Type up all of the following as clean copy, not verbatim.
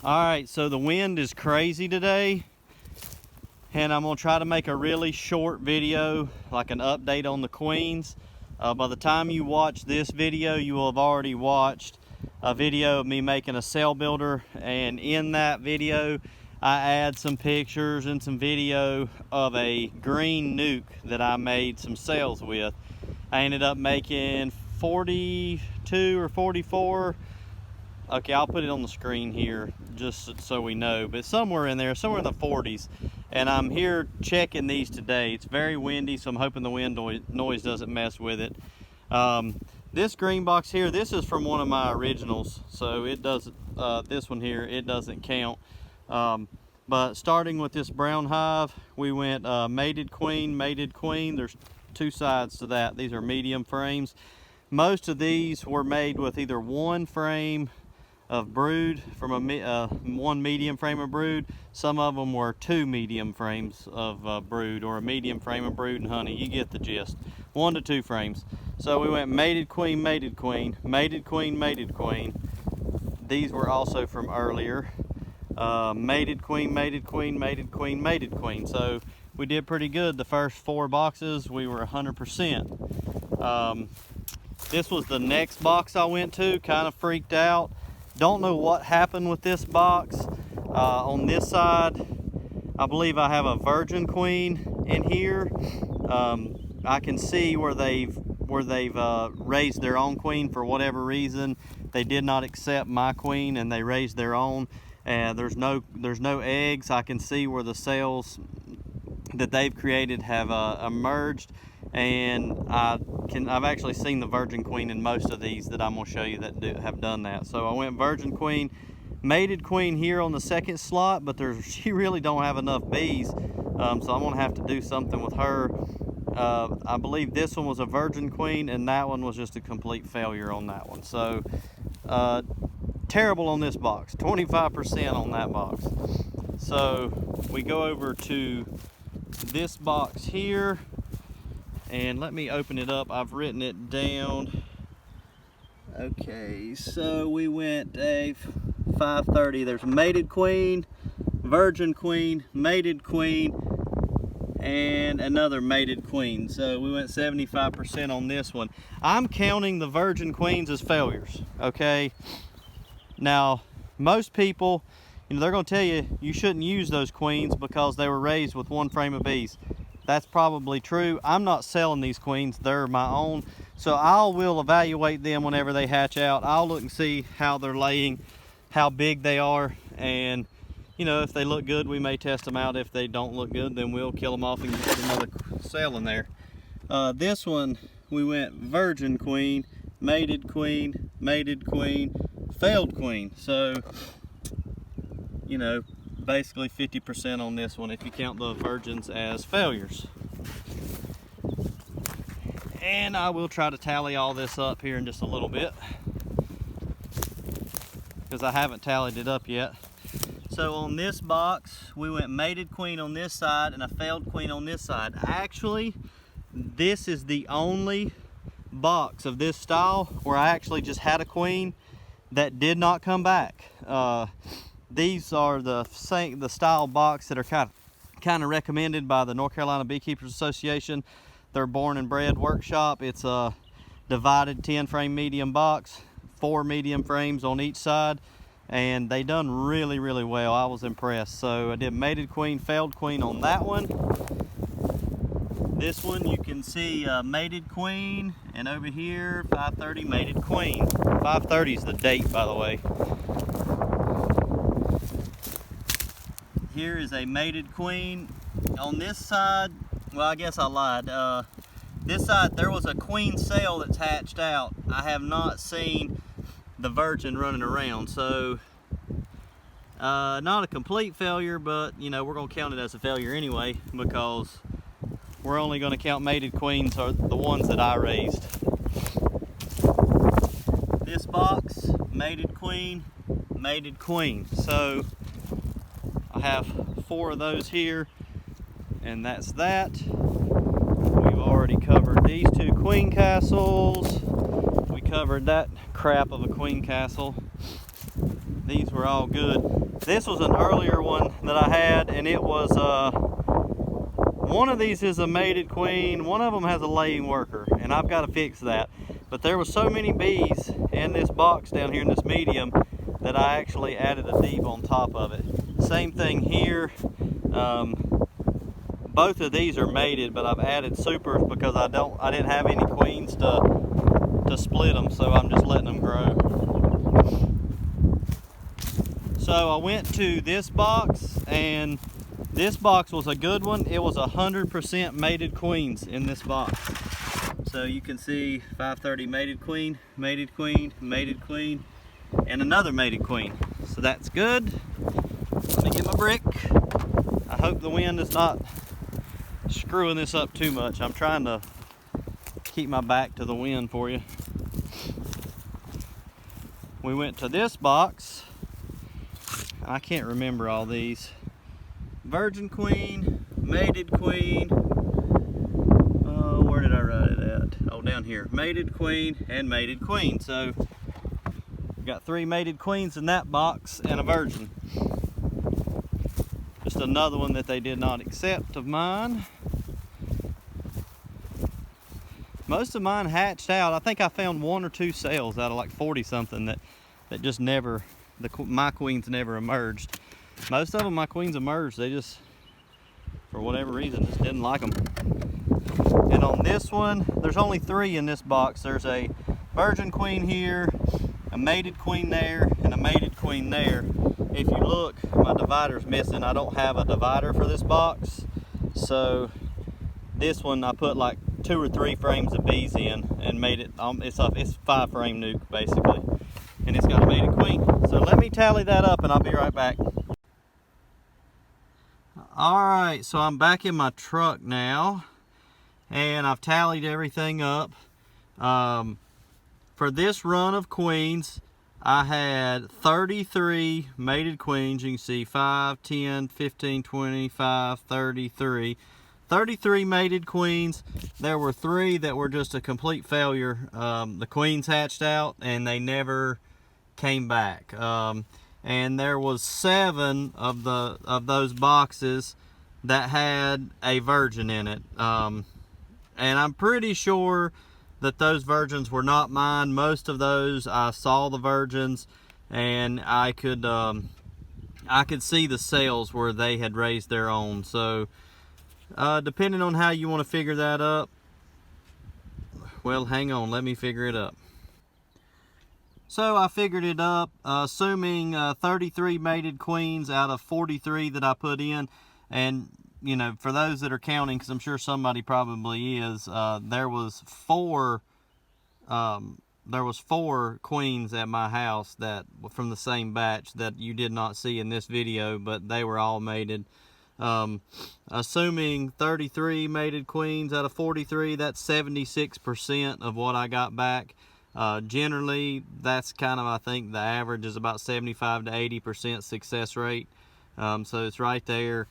Alright, so the wind is crazy today, and I'm going to try to make a really short video, like an update on the queens. By the time you watch this video, you will have already watched a video of me making a cell builder, and in that video I add some pictures and some video of a green nuke that I made some cells with. I ended up making 42 or 44. Okay, I'll put it on the screen here just so we know, but somewhere in there, somewhere in the 40s. And I'm here checking these today. It's very windy, so I'm hoping the wind noise doesn't mess with it. This green box here, this is from one of my originals, so it doesn't, this one here, it doesn't count. But starting with this brown hive, we went mated queen. There's two sides to that. These are medium frames. Most of these were made with either one frame of brood from one medium frame of brood. Some of them were two medium frames of brood, or a medium frame of brood and honey. You get the gist. 1 to 2 frames. So we went mated queen, mated queen, mated queen, mated queen. These were also from earlier. Mated queen, mated queen, mated queen, mated queen. So we did pretty good. The first 4 boxes we were 100%. This was the next box I went to. Kind of freaked out. Don't know what happened with this box. On this side, I believe I have a virgin queen in here. I can see where they've raised their own queen for whatever reason. They did not accept my queen and they raised their own. And there's no eggs. I can see where the cells that they've created have emerged. And I've actually seen the virgin queen in most of these that I'm going to show you that have done that. So I went virgin queen, mated queen here on the second slot, but she really don't have enough bees, so I'm going to have to do something with her. I believe this one was a virgin queen, and that one was just a complete failure on that one. So terrible on this box, 25% on that box. So we go over to this box here. And let me open it up. I've written it down. Okay, so we went a 530. There's mated queen, virgin queen, mated queen, and another mated queen. So we went 75% on this one. I'm counting the virgin queens as failures, okay? Now, most people, they're gonna tell you you shouldn't use those queens because they were raised with one frame of bees. That's probably true. I'm not selling these queens, they're my own. So I will evaluate them whenever they hatch out. I'll look and see how they're laying, how big they are, and if they look good, we may test them out. If they don't look good, then we'll kill them off and put another cell in there. This one, we went virgin queen, mated queen, failed queen. So, basically 50% on this one if you count the virgins as failures. And I will try to tally all this up here in just a little bit, because I haven't tallied it up yet. So on this box, we went mated queen on this side and a failed queen on this side. Actually, this is the only box of this style where I actually just had a queen that did not come back. These are the style box that are kind of recommended by the North Carolina Beekeepers Association. They're Born and Bred Workshop. It's a divided 10 frame medium box, 4 medium frames on each side, and they done really, really well. I was impressed. So I did mated queen, failed queen on that one. This one you can see mated queen, and over here 530 mated queen. 530 is the date, by the way. Here is a mated queen. On this side, well, I guess I lied. This side, there was a queen cell that's hatched out. I have not seen the virgin running around, so not a complete failure, but we're gonna count it as a failure anyway, because we're only gonna count mated queens, are the ones that I raised. This box, mated queen, mated queen. So I have 4 of those here, and that's that. We've already covered these 2 queen castles. We covered that crap of a queen castle. these were all good. This was an earlier one that I had, and it was one of these is a mated queen, one of them has a laying worker, and I've got to fix that. But there were so many bees in this box down here in this medium that I actually added a deep on top of it. Same thing here. Both of these are mated, but I've added supers because I didn't have any queens to split them, so I'm just letting them grow. So I went to this box, and this box was a good one. It was 100% mated queens in this box. So you can see 530 mated queen, mated queen, mated queen, and another mated queen. So that's good. Let me get my brick. I hope the wind is not screwing this up too much. I'm trying to keep my back to the wind for you. We went to this box. I can't remember all these. Virgin queen, mated queen. Where did I write it at? Oh, down here. Mated queen and mated queen. So we got 3 mated queens in that box and a virgin. Just another one that they did not accept of mine. Most of mine hatched out. I think I found 1 or 2 cells out of like 40 something that just never, my queens never emerged. Most of them, my queens emerged. They just, for whatever reason, just didn't like them. And on this one, there's only 3 in this box. There's a virgin queen here, a mated queen there, and a mated queen there. If you look, my divider's missing. I don't have a divider for this box. So this one, I put like 2 or 3 frames of bees in and made it, it's 5-frame nuke basically. And it's got a mated queen. So let me tally that up and I'll be right back. Alright, so I'm back in my truck now, and I've tallied everything up. For this run of queens, I had 33 mated queens. You can see 5, 10, 15, 25, 33. 33 mated queens. There were 3 that were just a complete failure. The queens hatched out and they never came back. And there was 7 of those boxes that had a virgin in it. And I'm pretty sure that those virgins were not mine. Most of those I saw the virgins, and I could see the cells where they had raised their own. So depending on how you want to figure that up, well, hang on, let me figure it up. So I figured it up, assuming 33 mated queens out of 43 that I put in. And, you know, for those that are counting, because I'm sure somebody probably is, there was 4 queens at my house that from the same batch that you did not see in this video, but they were all mated. Assuming 33 mated queens out of 43, that's 76% of what I got back. Generally, that's kind of, I think, the average is about 75 to 80% success rate. So it's right there.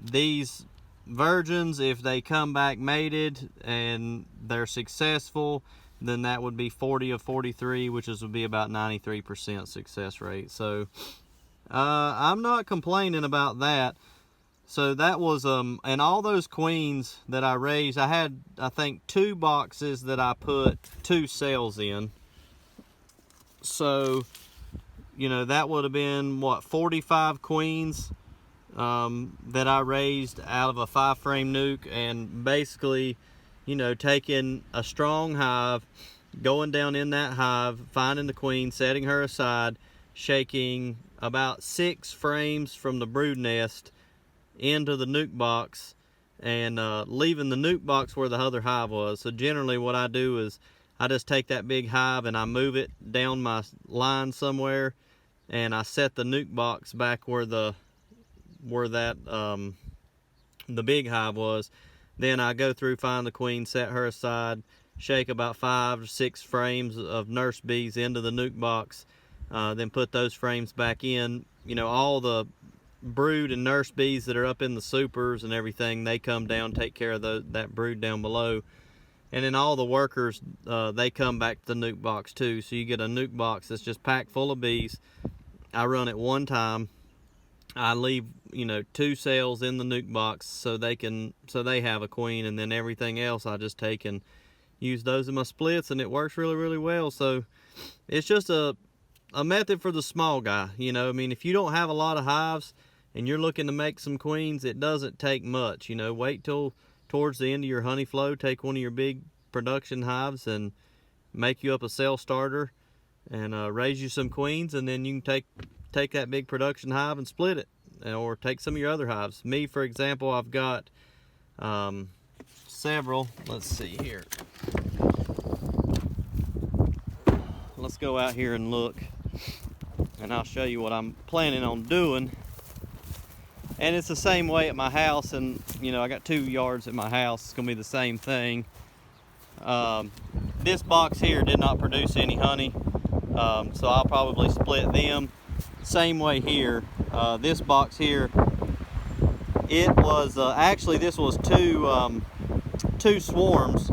These virgins, if they come back mated and they're successful, then that would be 40 of 43, which would be about 93% success rate. So I'm not complaining about that. So that was, and all those queens that I raised, I had, I think, 2 boxes that I put 2 cells in. So, you know, that would have been, what, 45 queens that I raised out of a 5-frame nuke. And basically, you know, taking a strong hive, going down in that hive, finding the queen, setting her aside, shaking about 6 frames from the brood nest into the nuke box, and leaving the nuke box where the other hive was. So generally what I do is I just take that big hive and I move it down my line somewhere, and I set the nuke box back where the big hive was. Then I go through, find the queen, set her aside, shake about 5 or 6 frames of nurse bees into the nuke box, then put those frames back in. You know, all the brood and nurse bees that are up in the supers and everything, they come down, take care of that brood down below. And then all the workers, they come back to the nuke box too. So you get a nuke box that's just packed full of bees. I run it one time. I leave, 2 cells in the nuke box so they have a queen, and then everything else I just take and use those in my splits, and it works really, really well. So it's just a method for the small guy. If you don't have a lot of hives and you're looking to make some queens, it doesn't take much. Wait till towards the end of your honey flow, take one of your big production hives and make you up a cell starter and raise you some queens, and then you can take that big production hive and split it, or take some of your other hives. Me, for example, I've got several. Let's see here. Let's go out here and look, and I'll show you what I'm planning on doing. And it's the same way at my house, and I got 2 yards at my house. It's gonna be the same thing. This box here did not produce any honey, so I'll probably split them. Same way here. This box here, it was actually, this was two swarms,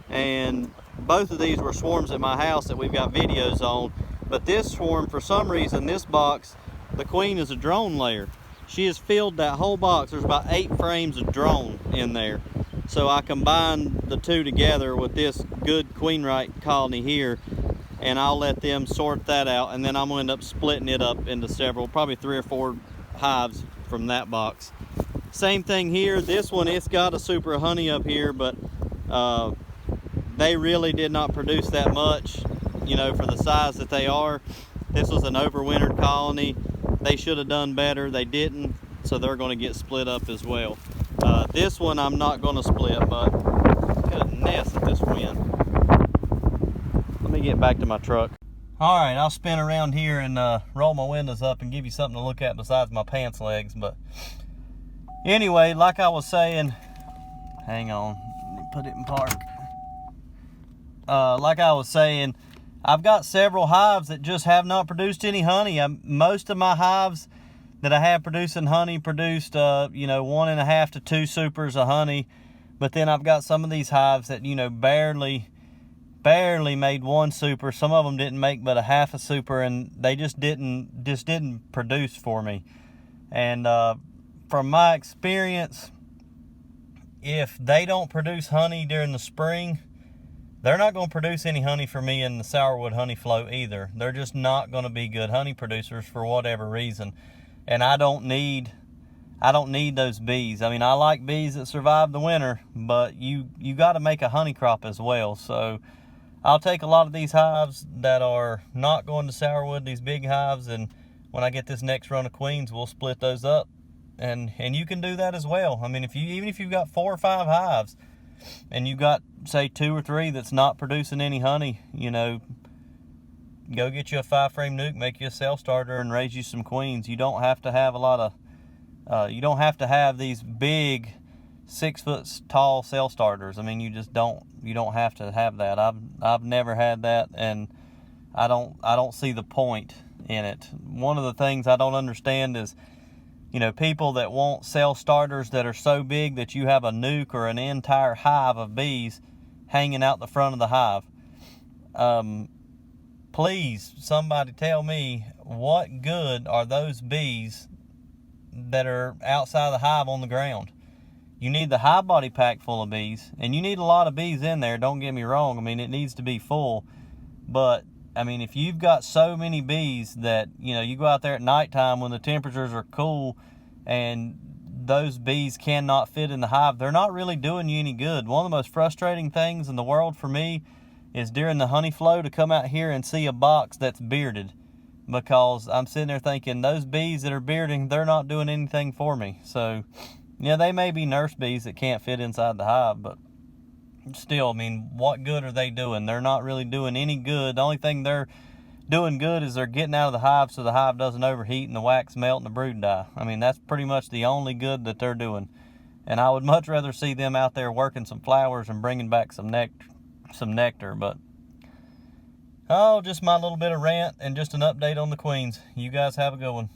and both of these were swarms at my house that we've got videos on. But this swarm, for some reason, this box, the queen is a drone layer. She has filled that whole box. There's about 8 frames of drone in there. So I combined the 2 together with this good Queenrite colony here, and I'll let them sort that out, and then I'm gonna end up splitting it up into several, probably 3 or 4 hives from that box. Same thing here. This one, it's got a super honey up here, but they really did not produce that much, for the size that they are. This was an overwintered colony. They should have done better. They didn't, so they're going to get split up as well. This one I'm not going to split, but goodness at this wind. Let me get back to my truck. All right, I'll spin around here and roll my windows up and give you something to look at besides my pants legs. But anyway, like I was saying, hang on, let me put it in park. Like I was saying, I've got several hives that just have not produced any honey. Most of my hives that I have producing honey produced, 1.5 to 2 supers of honey. But then I've got some of these hives that, barely made 1 super. Some of them didn't make but a half a super, and they just didn't produce for me. And from my experience, if they don't produce honey during the spring, they're not going to produce any honey for me in the Sourwood honey flow either. They're just not going to be good honey producers for whatever reason. And I don't need those bees. I like bees that survive the winter, but you got to make a honey crop as well. So I'll take a lot of these hives that are not going to Sourwood, these big hives, and when I get this next run of queens, we'll split those up. And you can do that as well. Even if you've got 4 or 5 hives, and you got, say, 2 or 3 that's not producing any honey, go get you a 5-frame nuke, make you a cell starter, and raise you some queens. You don't have to have you don't have to have these big 6-foot tall cell starters. You just don't. You don't have to have that. I've never had that, and I don't see the point in it. One of the things I don't understand is, people that want cell starters that are so big that you have a nuke or an entire hive of bees hanging out the front of the hive. Please, somebody tell me, what good are those bees that are outside the hive on the ground? You need the hive body pack full of bees, and you need a lot of bees in there, don't get me wrong. It needs to be full. But, if you've got so many bees that, you go out there at nighttime when the temperatures are cool and those bees cannot fit in the hive, they're not really doing you any good. One of the most frustrating things in the world for me is during the honey flow to come out here and see a box that's bearded, because I'm sitting there thinking, those bees that are bearding, they're not doing anything for me. So, they may be nurse bees that can't fit inside the hive, but still, what good are they doing? They're not really doing any good. The only thing they're doing good is they're getting out of the hive so the hive doesn't overheat and the wax melt and the brood die. That's pretty much the only good that they're doing. And I would much rather see them out there working some flowers and bringing back some nectar. But, just my little bit of rant and just an update on the queens. You guys have a good one.